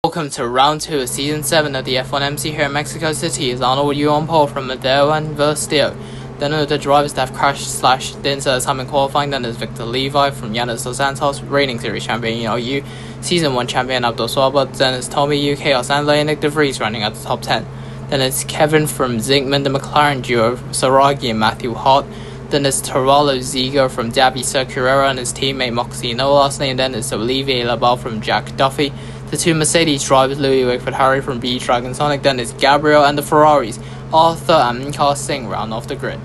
Welcome to round 2 of season 7 of the F.1.M.C here in Mexico City. Is Arnold Yu on pole from Madero and Verstio. Then are the drivers that have crashed / didn't set a time in qualifying. Then there's Victor Levi from Llanos dos Santos, reigning series champion Yu, season 1 champion Abdul Swaba. Then it's Tommy Yu, Chaos and Nick De Vries running at the top 10. Then it's Kevin from Zinkman, the McLaren duo, Saragi and Matthew Hart. Then it's Taralo Zigo from Davi Circurera and his teammate Moxie, no last name. Then it's Olivier Labal from Jack Duffy. The two Mercedes drivers, Louis Wickford Harry from B Dragon Sonic. Then it's Gabriel and the Ferraris, Arthur and Car Singh round off the grid.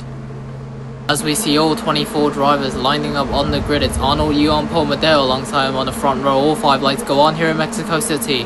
As we see all 24 drivers lining up on the grid, it's Arnold Yu on pole, Madero alongside him on the front row. All 5 lights go on here in Mexico City.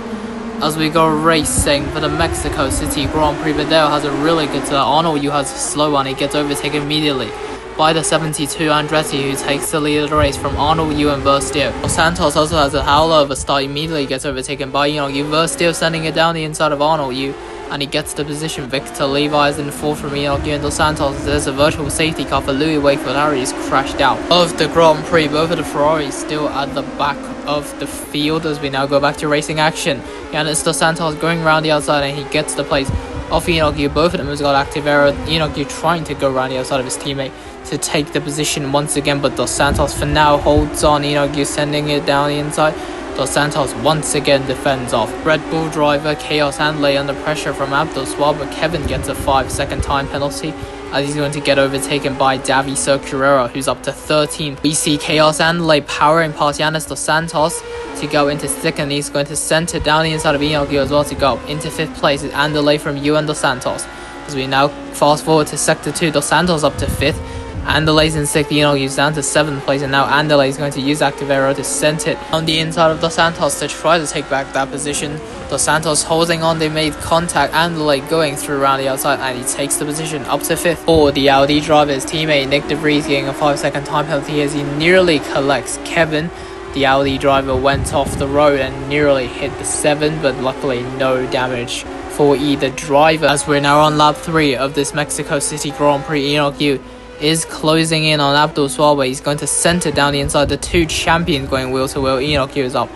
As we go racing for the Mexico City Grand Prix, Madero has a really good start. Arnold Yu has a slow one, he gets overtaken immediately by the 72 Andretti, who takes the lead of the race from Arnold Yu and Verstio. Santos also has a howler of a start, immediately gets overtaken by Yu. Verstio sending it down the inside of Arnold Yu, and he gets the position. Victor Levi is in the 4th from Yu and Dos Santos. There's a virtual safety car for Louis Wickford Harry, is crashed out of the Grand Prix. Both of the Ferraris still at the back of the field as we now go back to racing action. Llanos dos Santos going around the outside and he gets the place off Yu. Both of them has got Activera. Yu trying to go around the outside of his teammate to take the position once again, but Dos Santos for now holds on. Yu sending it down the inside. Dos Santos once again defends off. Red Bull driver Chaos and under pressure from Abdul Swab, but Kevin gets a 5-second time penalty as he's going to get overtaken by Davi Circurera, who's up to 13th. We see Chaos and powering past Llanos dos Santos to go into 2nd. He's going to center down the inside of Yu as well to go into 5th place. It's Andale from Yu and Dos Santos. As we now fast forward to sector 2, Dos Santos up to 5th. Andale's in 6th, Yu's down to 7th place, and now Andale is going to use Activero to send it on the inside of Dos Santos to try to take back that position. Dos Santos holding on, they made contact, Andale going through around the outside, and he takes the position up to 5th. For the Audi driver, his teammate Nick De Vries getting a 5-second time penalty as he nearly collects Kevin. The Audi driver went off the road and nearly hit the 7, but luckily no damage for either driver. As we're now on lap 3 of this Mexico City Grand Prix, Yu is closing in on Abdul Swaba. He's going to center down the inside. The two champions going wheel to wheel. Yu is up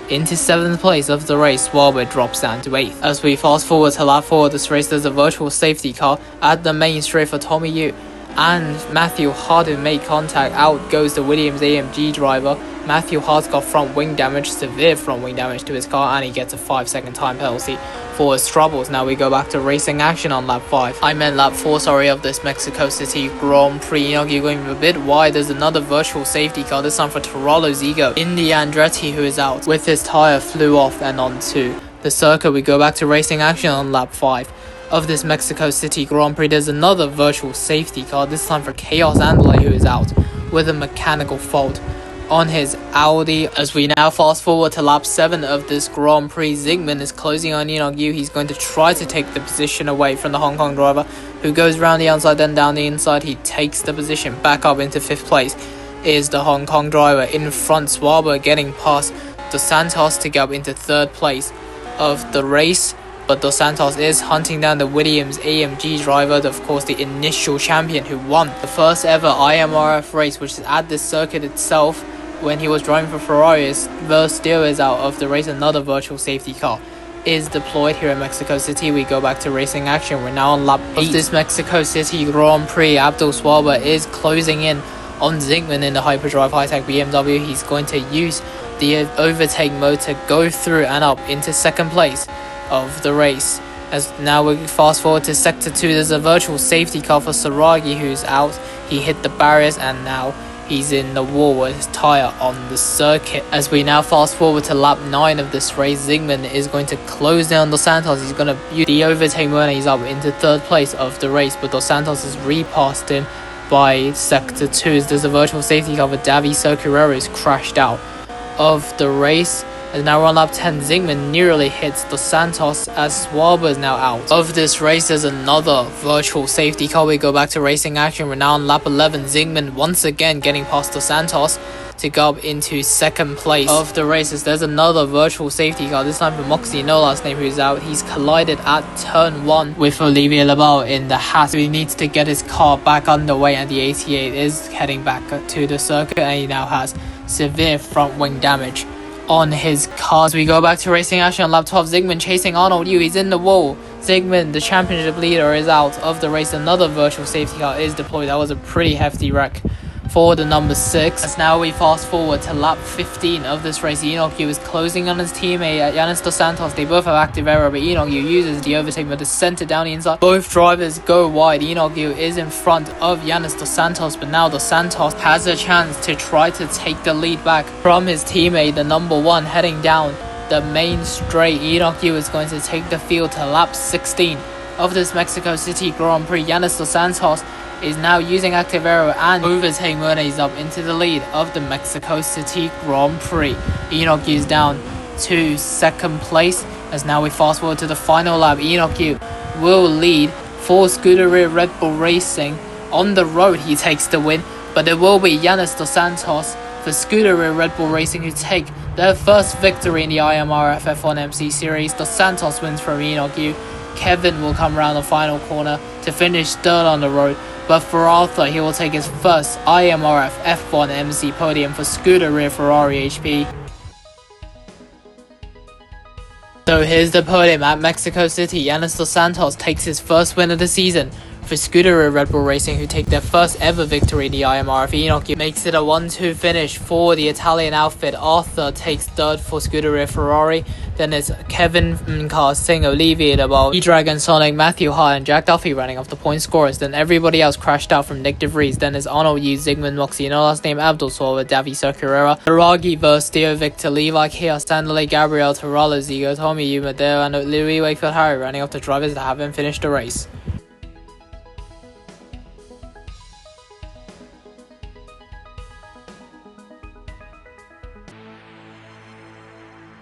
into 7th place of the race. Swaba drops down to 8th. As we fast forward to lap 4 of this race, there's a virtual safety car at the main straight for Tommy Yu and Matthew Hart, who made contact. Out goes the Williams AMG driver. Matthew Hart's got front wing damage, severe front wing damage to his car, and he gets a 5-second time penalty for his troubles. Now we go back to racing action on lap 5. I meant lap 4, of this Mexico City Grand Prix. Yu going a bit wide. There's another virtual safety car, this time for Taralo Zigo. In the Andretti, who is out with his tyre flew off and onto the circuit. We go back to racing action on lap 5 of this Mexico City Grand Prix. There's another virtual safety car, this time for Chaos Andale, who is out with a mechanical fault on his Audi. As we now fast forward to lap 7 of this Grand Prix, Zinkman is closing on Yu. He's going to try to take the position away from the Hong Kong driver, who goes around the outside then down the inside. He takes the position back up into 5th place is the Hong Kong driver. In front, Swaba getting past Dos Santos to go up into 3rd place of the race, but Dos Santos is hunting down the Williams AMG driver, of course the initial champion who won the first ever IMRF race, which is at this circuit itself when he was driving for Ferrari. Verstio is out of the race. Another virtual safety car is deployed here in Mexico City. We go back to racing action. We're now on lap 8 of this Mexico City Grand Prix. Abdul Swaba is closing in on Zinkman in the Hyperdrive High-Tech BMW. He's going to use the overtake mode to go through and up into 2nd place of the race. As now we fast forward to sector 2, there's a virtual safety car for Saragi, who's out. He hit the barriers and now he's in the wall with his tyre on the circuit. As we now fast forward to lap 9 of this race, Zinkman is going to close down Dos Santos. He's going to use the overtake mode and he's up into 3rd place of the race, but Dos Santos has repassed him by sector 2. There's a virtual safety car for Davi Circurera, who's crashed out of the race. And now we're on lap 10. Zinkman nearly hits Dos Santos as Swaba is now out of this race. There's another virtual safety car. We go back to racing action. We're now on lap 11. Zinkman once again getting past Dos Santos to go up into 2nd place of the races. There's another virtual safety car, this time for Moxie, no last name, who's out. He's collided at turn 1 with Olivier Labal in the hat. He needs to get his car back underway, and the 88 is heading back to the circuit, and he now has severe front wing damage on his cars. We go back to racing action on lap 12. Zygmunt chasing Arnold Yu. He's in the wall. Zygmunt, the championship leader, is out of the race. Another virtual safety car is deployed. That was a pretty hefty wreck for the number 6. As now we fast forward to lap 15 of this race. Enoch Yu is closing on his teammate Yanis Dos Santos. They both have active error, but Enoch Yu uses the overtake but is sent it down the inside. Both drivers go wide. Enoch Yu is in front of Yanis Dos Santos, but now Dos Santos has a chance to try to take the lead back from his teammate, the number 1, heading down the main straight. Enoch Yu is going to take the field to lap 16 of this Mexico City Grand Prix. Yanis Dos Santos is now using active aero and overtake Murnay's up into the lead of the Mexico City Grand Prix. Enoch Yu's down to second place. As now we fast forward to the final lap. Enoch Yu will lead for Scuderia Red Bull Racing. On the road he takes the win, but it will be Yanis Dos Santos for Scuderia Red Bull Racing who take their first victory in the IMRF F1.M.C series. Dos Santos wins from Enoch Yu. Kevin will come around the final corner to finish third on the road, but for Arthur, he will take his first IMRF F1.M.C podium for Scuderia Ferrari HP. So here's the podium at Mexico City. Yanis Dos Santos takes his first win of the season for Scuderia Red Bull Racing, who take their first ever victory in the IMRF. Enoch Yu makes it a 1-2 finish for the Italian outfit. Arthur takes third for Scuderia Ferrari. Then it's Kevin Singh, Olivier Debal, E-Dragon, Sonic, Matthew Hart, and Jack Duffy running off the point scorers. Then everybody else crashed out from Nick DeVries. Then it's Arnold Yu, Zygmunt Moxie, no last name, Abdul Sorwa, Davi Circarera, Aragi, Verstio, Victor Levi, Kia, Stanley, Gabriel, Tarala, Zigo, Tommy Yu, Madeo, and Louis Wakefield Harry running off the drivers that haven't finished the race.